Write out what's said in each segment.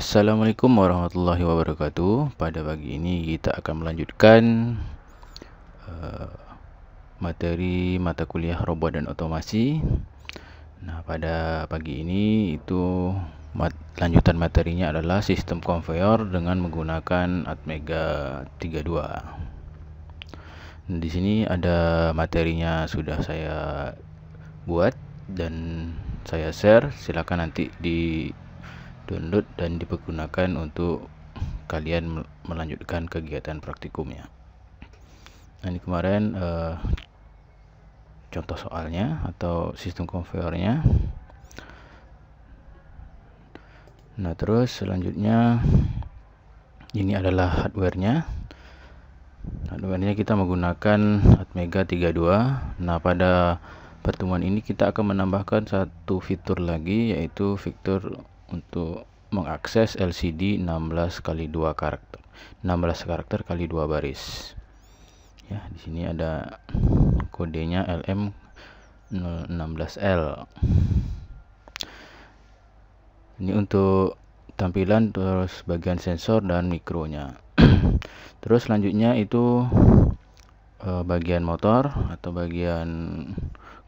Assalamualaikum warahmatullahi wabarakatuh. Pada pagi ini kita akan melanjutkan materi mata kuliah robot dan otomasi. Nah, pada pagi ini lanjutan materinya adalah sistem konveyor dengan menggunakan Atmega 32. Di sini ada materinya sudah saya buat dan saya share. Silakan nanti di download dan dipergunakan untuk kalian melanjutkan kegiatan praktikumnya. Nah, ini kemarin contoh soalnya atau sistem konveyornya. Nah, terus selanjutnya ini adalah hardware-nya. Hardware-nya kita menggunakan Atmega 32. Nah, pada pertemuan ini kita akan menambahkan satu fitur lagi, yaitu fitur untuk mengakses LCD 16x2 karakter. 16 karakter kali 2 baris. Ya, di sini ada kodenya LM016L. Ini untuk tampilan, terus bagian sensor dan mikronya. Terus selanjutnya itu bagian motor atau bagian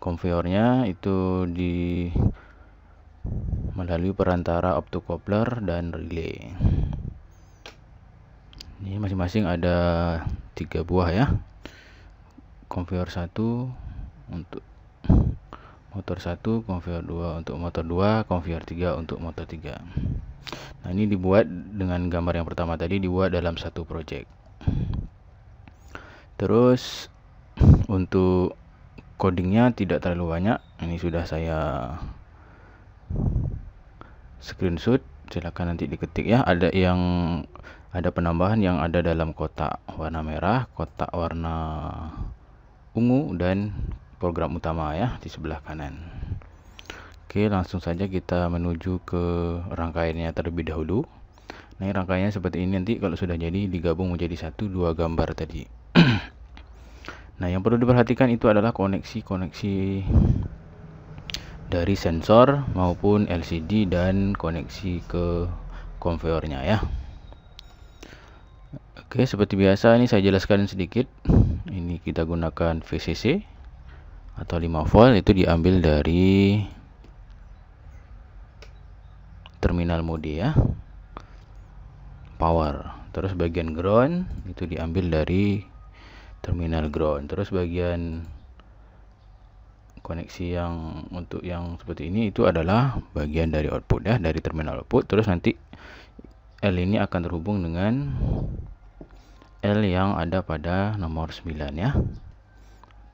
konveyornya itu melalui perantara optocoupler dan relay. Ini masing-masing ada 3 buah ya. Konveyor 1 untuk motor 1, konveyor 2 untuk motor 2, konveyor 3 untuk motor 3. Nah, ini dibuat dengan gambar yang pertama tadi, dibuat dalam satu project. Terus untuk codingnya tidak terlalu banyak. Ini sudah saya screenshot, silakan nanti diketik ya. Ada penambahan yang ada dalam kotak warna merah, kotak warna ungu, dan program utama ya di sebelah kanan. Oke, langsung saja kita menuju ke rangkaiannya terlebih dahulu. Nah, rangkaiannya seperti ini, nanti kalau sudah jadi digabung menjadi satu, dua gambar tadi. Nah, yang perlu diperhatikan itu adalah koneksi dari sensor maupun LCD dan koneksi ke konveyornya ya. Oke, seperti biasa ini saya jelaskan sedikit. Ini kita gunakan VCC atau 5 volt, itu diambil dari terminal mode ya, power. Terus bagian ground itu diambil dari terminal ground. Terus bagian koneksi yang untuk yang seperti ini itu adalah bagian dari output ya, dari terminal output. Terus nanti L ini akan terhubung dengan L yang ada pada nomor 9 ya,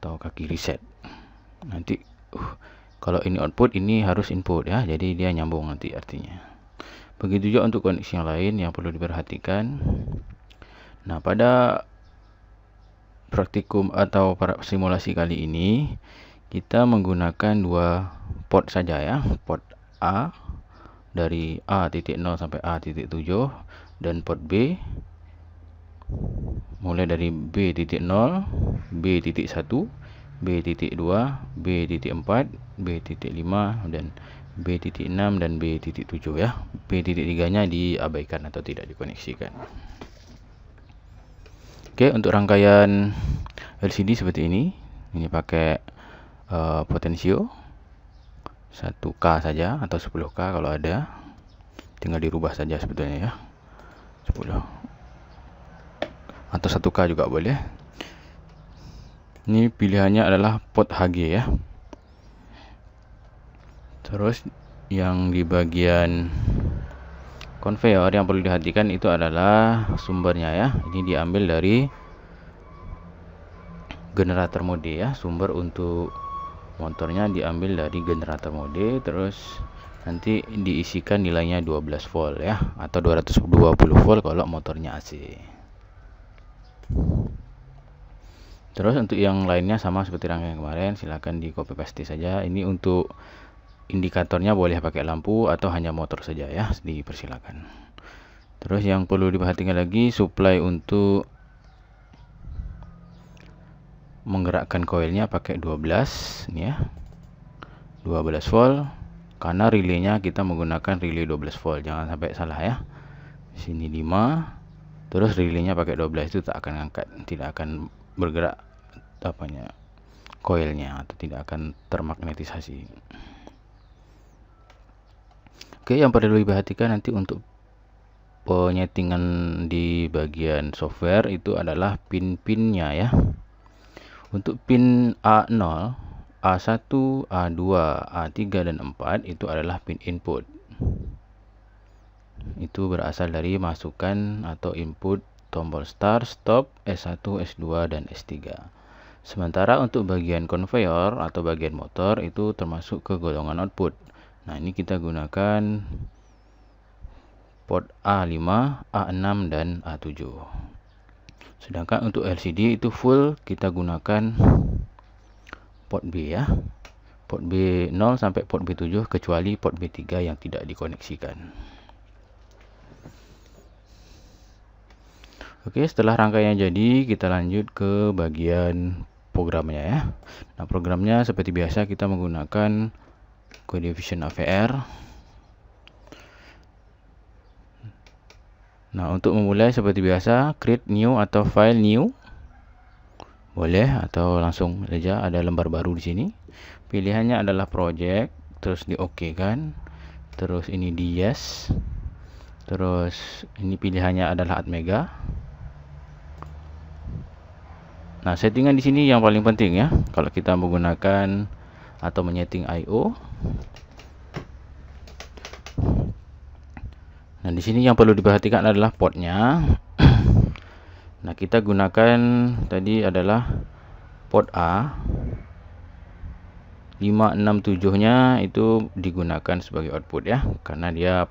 atau kaki reset. Nanti kalau ini output, ini harus input ya, jadi dia nyambung nanti artinya. Begitu juga untuk koneksi yang lain yang perlu diperhatikan. Nah, pada praktikum atau simulasi kali ini kita menggunakan 2 port saja ya, port A dari A.0 sampai A.7 dan port B mulai dari B.0, B.1, B.2, B.4, B.5 dan B.6 dan B.7 ya. B.3 nya diabaikan atau tidak dikoneksikan. Oke, untuk rangkaian LCD seperti ini pakai potensio 1K saja atau 10K kalau ada, tinggal dirubah saja sebetulnya ya, 10 atau 1K juga boleh. Ini pilihannya adalah port HG ya. Terus yang di bagian konveyor yang perlu diperhatikan itu adalah sumbernya ya. Ini diambil dari generator mode ya. Sumber untuk motornya diambil dari generator mode, terus nanti diisikan nilainya 12 volt ya, atau 220 volt kalau motornya AC. Terus untuk yang lainnya sama seperti rangkaian kemarin, silahkan di copy paste saja. Ini untuk indikatornya boleh pakai lampu atau hanya motor saja ya, dipersilakan. Terus yang perlu diperhatikan lagi, supply untuk menggerakkan koilnya pakai 12 ini ya, 12 volt. karena relaynya kita menggunakan relay 12 volt. Jangan sampai salah ya. Sini 5, terus relaynya pakai 12, itu tak akan angkat, tidak akan bergerak coilnya, atau tidak akan termagnetisasi. Oke, yang perlu diperhatikan nanti untuk penyetingan di bagian software itu adalah pin-pinnya ya. Untuk pin A0, A1, A2, A3 dan 4 itu adalah pin input. Itu berasal dari masukan atau input tombol start, stop, S1, S2 dan S3. Sementara untuk bagian conveyor atau bagian motor itu termasuk ke golongan output. Nah, ini kita gunakan port A5, A6 dan A7. Sedangkan untuk LCD itu full kita gunakan port B ya. Port B0 sampai port B7 kecuali port B3 yang tidak dikoneksikan. Oke, setelah rangkaian jadi, kita lanjut ke bagian programnya ya. Nah, programnya seperti biasa kita menggunakan Codevision AVR. Nah, untuk memulai seperti biasa, create new atau file new boleh, atau langsung saja ada lembar baru di sini. Pilihannya adalah project, terus di OK kan, terus ini di yes, terus ini pilihannya adalah Atmega. Nah, settingan di sini yang paling penting ya, kalau kita menggunakan atau menyeting I/O. Nah, di sini yang perlu diperhatikan adalah portnya. Nah, kita gunakan tadi adalah port A. 567-nya itu digunakan sebagai output ya, karena dia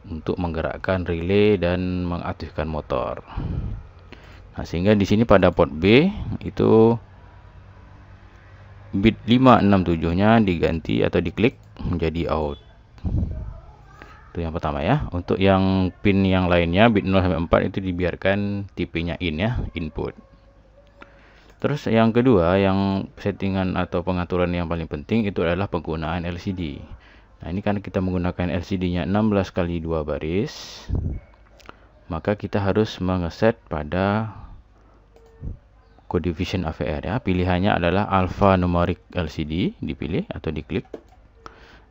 untuk menggerakkan relay dan mengaktifkan motor. Nah, sehingga di sini pada port B itu bit 567-nya diganti atau diklik menjadi out. Itu yang pertama ya. Untuk yang pin yang lainnya bit 0 sampai 4 itu dibiarkan tipenya in ya, input. Terus yang kedua, yang settingan atau pengaturan yang paling penting itu adalah penggunaan LCD. Nah, ini kan kita menggunakan LCD-nya 16 kali 2 baris. Maka kita harus mengeset pada Codevision AVR ya. Pilihannya adalah alphanumeric LCD, dipilih atau diklik.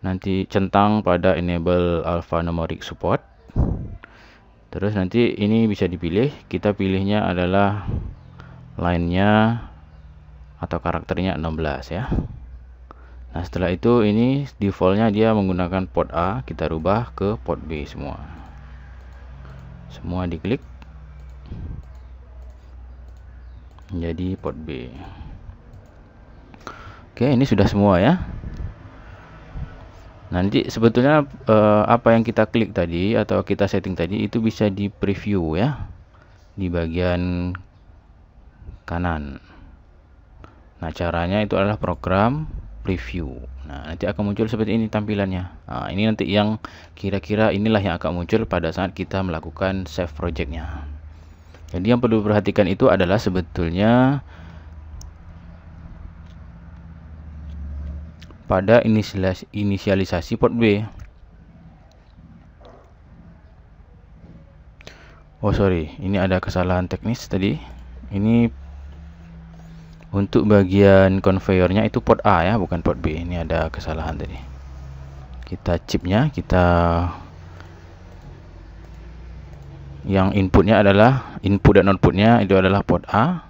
Nanti centang pada enable alphanumeric support. Terus nanti ini bisa dipilih, kita pilihnya adalah line-nya atau karakternya 16 ya. Nah, setelah itu ini defaultnya dia menggunakan port A, kita rubah ke port B semua. Semua diklik menjadi port B. Oke, ini sudah semua ya. Nanti sebetulnya apa yang kita klik tadi atau kita setting tadi itu bisa di preview ya, di bagian kanan. Nah, caranya itu adalah program preview. Nah, nanti akan muncul seperti ini tampilannya. Nah, ini nanti yang kira-kira inilah yang akan muncul pada saat kita melakukan save projectnya. Jadi yang perlu diperhatikan itu adalah sebetulnya pada inisialisasi port B. Oh sorry, ini ada kesalahan teknis tadi. Ini untuk bagian conveyornya itu port A ya, bukan port B. Ini ada kesalahan tadi. Kita chipnya, yang inputnya adalah input dan outputnya itu adalah port A.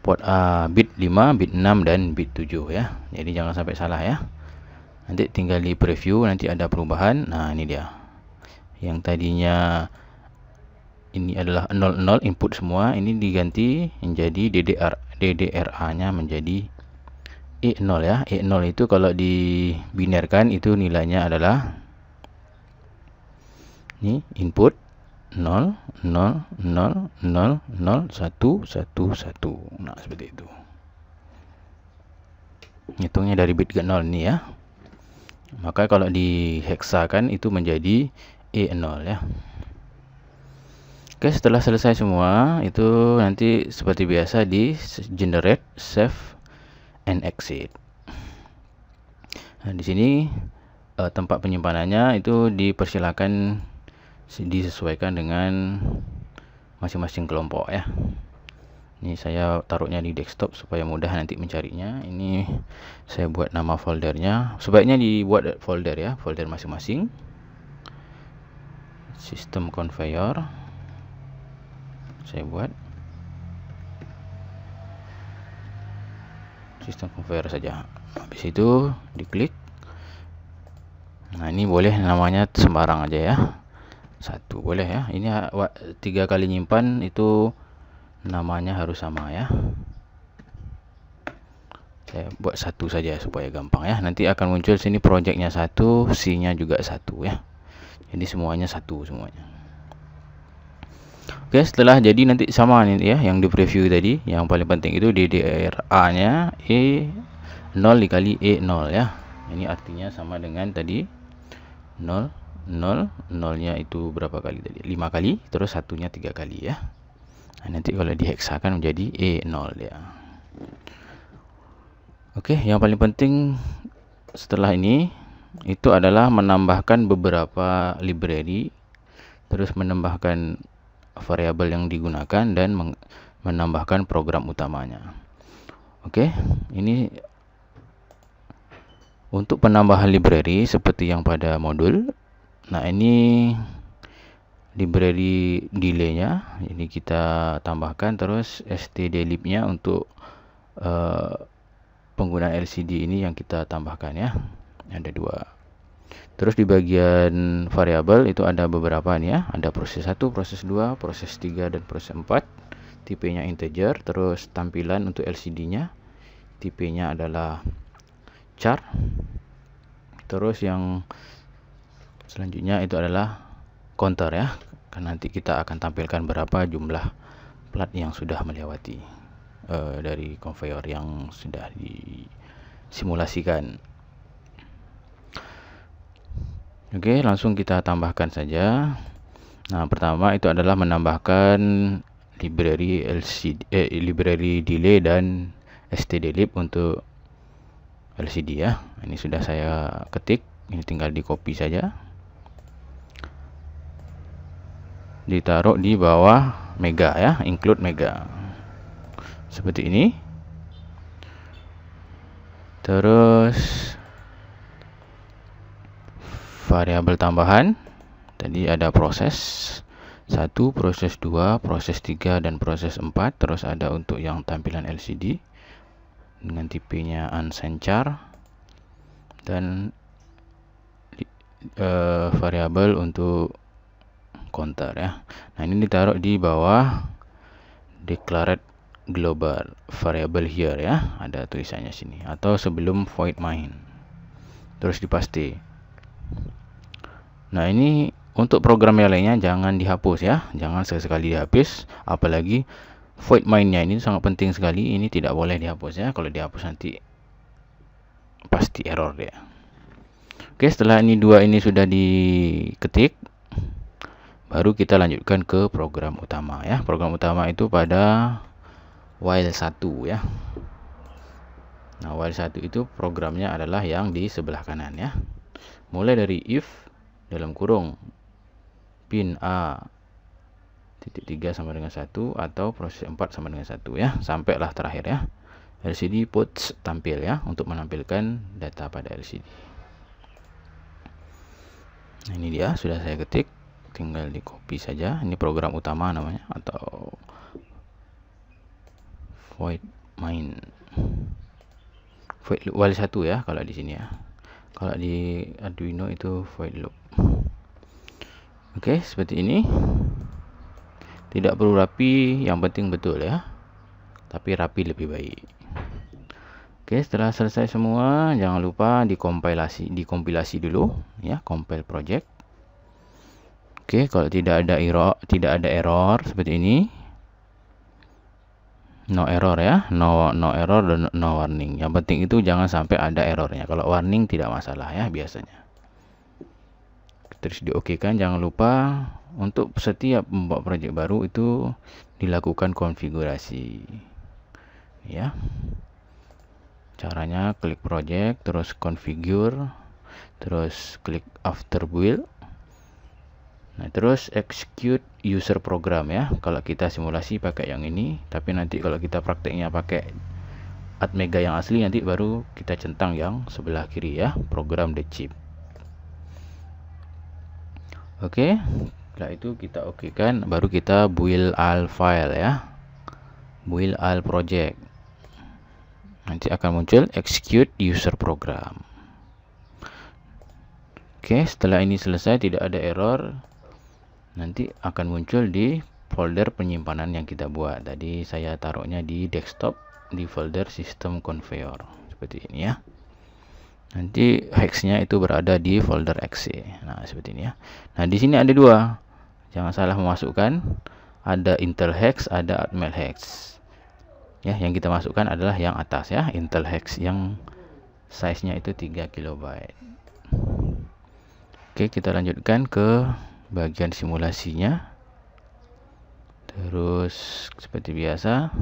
Port A bit 5, bit 6 dan bit 7 ya. Jadi jangan sampai salah ya. Nanti tinggal di preview, nanti ada perubahan. Nah, ini dia. Yang tadinya ini adalah 00 input semua, ini diganti menjadi DDRA-nya menjadi E0 ya. E0 itu kalau dibinarkan itu nilainya adalah ini input 0 0 0 0 0 1 1 1. Nah, seperti itu. Hitungnya dari bit ke 0 ini ya. Maka kalau di heksakan itu menjadi E0 ya. Oke, setelah selesai semua itu nanti seperti biasa di generate, save and exit. Nah, di sini tempat penyimpanannya itu dipersilakan disesuaikan dengan masing-masing kelompok ya. Ini saya taruhnya di desktop supaya mudah nanti mencarinya. Ini saya buat nama foldernya. Sebaiknya dibuat folder ya, folder masing-masing. Sistem conveyor. Saya buat sistem conveyor saja. Habis itu diklik. Nah, ini boleh namanya sembarang aja ya. Satu boleh ya. Ini 3 kali nyimpan itu namanya harus sama ya. Saya buat satu saja supaya gampang ya. Nanti akan muncul sini projectnya 1, C-nya juga 1 ya. Jadi semuanya 1 semuanya. Oke, setelah jadi nanti sama nih ya yang di preview tadi. Yang paling penting itu DDRA-nya E0 dikali E0 ya. Ini artinya sama dengan tadi 0 0, 0-nya itu berapa kali tadi? 5 kali, terus satunya 3 kali ya. Nah, nanti kalau diheksakan menjadi E0 ya. Oke, yang paling penting setelah ini itu adalah menambahkan beberapa library, terus menambahkan variabel yang digunakan dan menambahkan program utamanya. Oke, ini untuk penambahan library seperti yang pada modul. Nah, ini library delay-nya ini kita tambahkan, terus stdlib-nya untuk penggunaan LCD ini yang kita tambahkan ya. Ada 2. Terus di bagian variabel itu ada beberapa nih ya. Ada proses 1, proses 2, proses 3 dan proses 4. Tipenya integer, terus tampilan untuk LCD-nya tipenya adalah char. Terus yang selanjutnya itu adalah counter ya, karena nanti kita akan tampilkan berapa jumlah plat yang sudah melewati dari conveyor yang sudah disimulasikan. Oke, langsung kita tambahkan saja. Nah, pertama itu adalah menambahkan library library delay dan stdlib untuk LCD ya. Ini sudah saya ketik, ini tinggal di copy saja. Ditaruh di bawah mega ya, include mega seperti ini. Terus variabel tambahan tadi ada proses 1, proses 2, proses 3 dan proses 4. Terus ada untuk yang tampilan LCD dengan tipenya unsigned char dan variabel untuk counter ya. Nah, ini ditaruh di bawah declared global variable here ya. Ada tulisannya sini, atau sebelum void main. Terus dipaste. Nah, ini untuk program yang lainnya jangan dihapus ya. Jangan sekali dihapus, apalagi void main-nya ini sangat penting sekali. Ini tidak boleh dihapus ya. Kalau dihapus nanti pasti error dia. Oke, setelah ini 2 ini sudah diketik, baru kita lanjutkan ke program utama ya. Program utama itu pada while 1 ya. Nah, while 1 itu programnya adalah yang di sebelah kanan ya. Mulai dari if dalam kurung pin A titik 3 sama dengan 1 atau proses 4 sama dengan 1 ya, sampailah terakhir ya. LCD puts tampil ya, untuk menampilkan data pada LCD. Nah, ini dia sudah saya ketik, tinggal di copy saja. Ini program utama namanya, atau void main, void while 1 ya kalau di sini ya. Kalau di Arduino itu void loop. Oke, seperti ini. Tidak perlu rapi, yang penting betul ya. Tapi rapi lebih baik. Oke, setelah selesai semua, jangan lupa dikompilasi dulu ya, compile project. Oke, kalau tidak ada error seperti ini. No error ya, no error dan no warning. Yang penting itu jangan sampai ada errornya. Kalau warning tidak masalah ya biasanya. Terus di-okekan. Jangan lupa untuk setiap membuat project baru itu dilakukan konfigurasi ya. Caranya klik project, terus configure, terus klik after build. Nah, terus execute user program ya. Kalau kita simulasi pakai yang ini, tapi nanti kalau kita prakteknya pakai Atmega yang asli, nanti baru kita centang yang sebelah kiri ya, program the chip. Oke, setelah itu kita okekan, baru kita build all file ya, build all project. Nanti akan muncul execute user program. Oke, setelah ini selesai, tidak ada error, nanti akan muncul di folder penyimpanan yang kita buat. Tadi saya taruhnya di desktop, di folder system conveyor seperti ini ya. Nanti hexnya itu berada di folder exe. Nah, seperti ini ya. Nah, di sini ada dua, jangan salah memasukkan, ada Intel hex, ada Atmel hex ya. Yang kita masukkan adalah yang atas ya, Intel hex yang size-nya itu 3 KB. Oke, kita lanjutkan ke bagian simulasinya. Terus seperti biasa,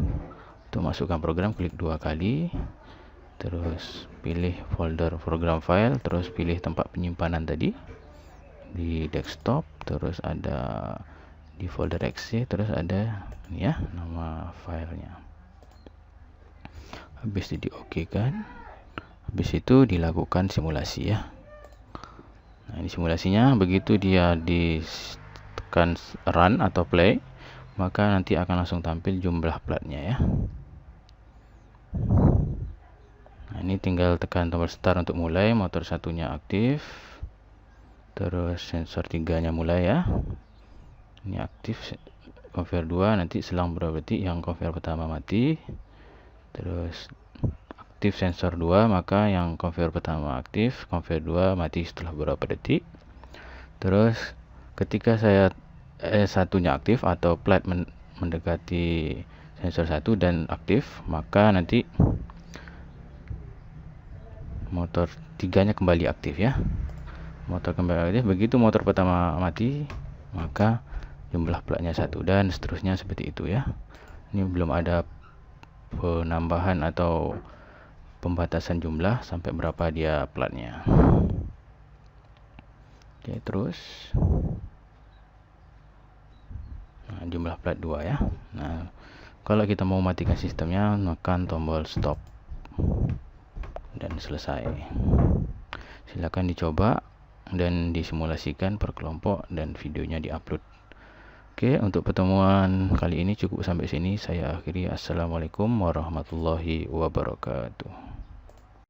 untuk masukkan program klik 2 kali, terus pilih folder program file, terus pilih tempat penyimpanan tadi di desktop, terus ada di folder exe, terus ada ini ya nama filenya. Habis itu di OK kan, habis itu dilakukan simulasi ya. Nah, ini simulasinya, begitu dia ditekan run atau play, maka nanti akan langsung tampil jumlah platnya ya. Nah, ini tinggal tekan tombol start untuk mulai, motor satunya aktif, terus sensor 3-nya mulai ya. Ini aktif, conveyor 2, nanti selang beberapa detik yang conveyor pertama mati, terus aktif sensor 2, maka yang conveyor pertama aktif, conveyor 2 mati setelah beberapa detik. Terus ketika saya satunya aktif atau plat mendekati sensor 1 dan aktif, maka nanti motor 3-nya kembali aktif ya. Motor kembali aktif, begitu motor pertama mati, maka jumlah platnya 1 dan seterusnya seperti itu ya. Ini belum ada penambahan atau pembatasan jumlah sampai berapa dia platnya. Oke, terus nah, jumlah plat 2 ya. Nah, kalau kita mau matikan sistemnya, tekan tombol stop dan selesai. Silakan dicoba dan disimulasikan per kelompok dan videonya diupload. Oke, untuk pertemuan kali ini cukup sampai sini. Saya akhiri. Assalamualaikum warahmatullahi wabarakatuh.